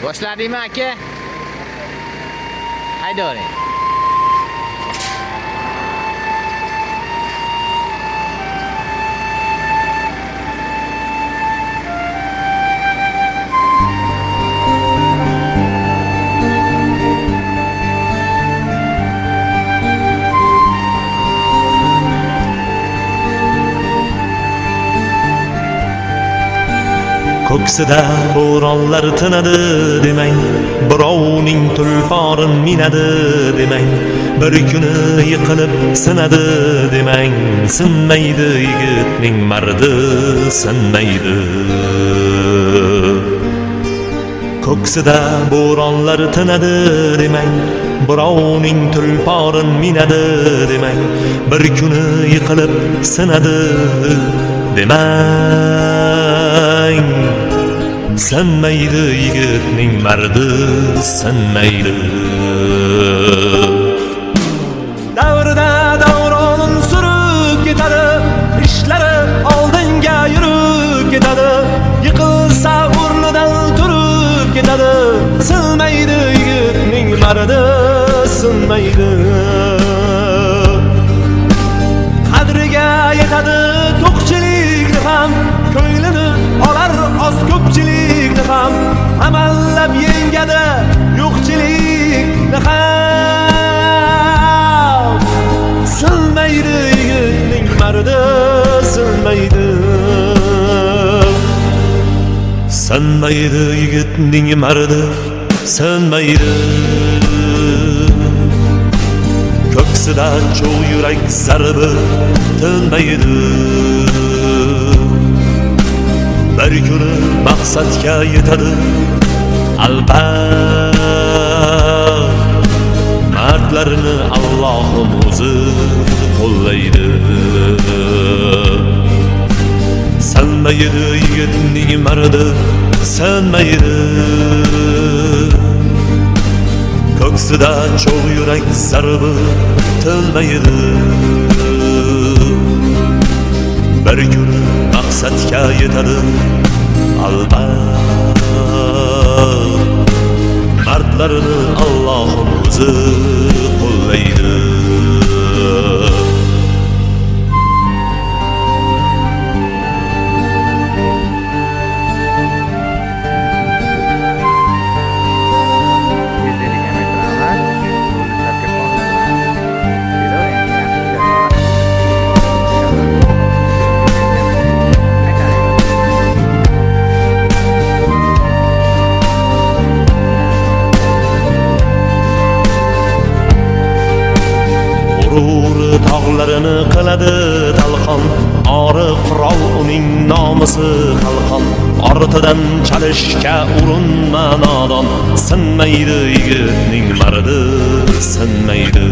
Boshladingmi aka? Haydavering. Ko'ksida bo'ronlar tinadi demang, birovning tulporin minadi demang, bir kuni yiqilib sinadi demang, sinmaydi yigitning mardi, sinmaydi. Ko'ksida bo'ronlar tinadi demang, birovning tulporin minadi demang, bir kuni yiqilib sinadi demang, sinmaydi yigitning mardi, sinmaydi. Davrida davronin surib ketadi, ishlari oldinga yurib ketadi, yiqilsa o'rnidan turib ketadi, sinmaydi yigitning mardi, sinmaydi. Qadriga yetadi to'qchilikni ham, ko'nglini olar oz ko'pchilikni ham, amallab yengadi yo'qchilikni ham, sinmaydi yigitning mardi, sinmaydi. Sinmaydi yigitning mardi, sinmaydi. Ko'ksida cho'g' yurak zarbi tinmaydi. Bir kuni maqsadga yetadi albat, mardlarini Allohim o'zi qo'llaydi. Sinmaydi yigitning mardi, sinmaydi. Ko'ksida cho'g' yurak zarbi tinmaydi. Bir kuni maqsadga yetadi albat, mardlarini Allohim o'zi qo'llaydi. G'ururi tog'larini qiladi talqon, ori qurol uning nomusi qalqon. Ortidan chalishga urinma nodon, sinmaydi yigitning mardi, sinmaydi.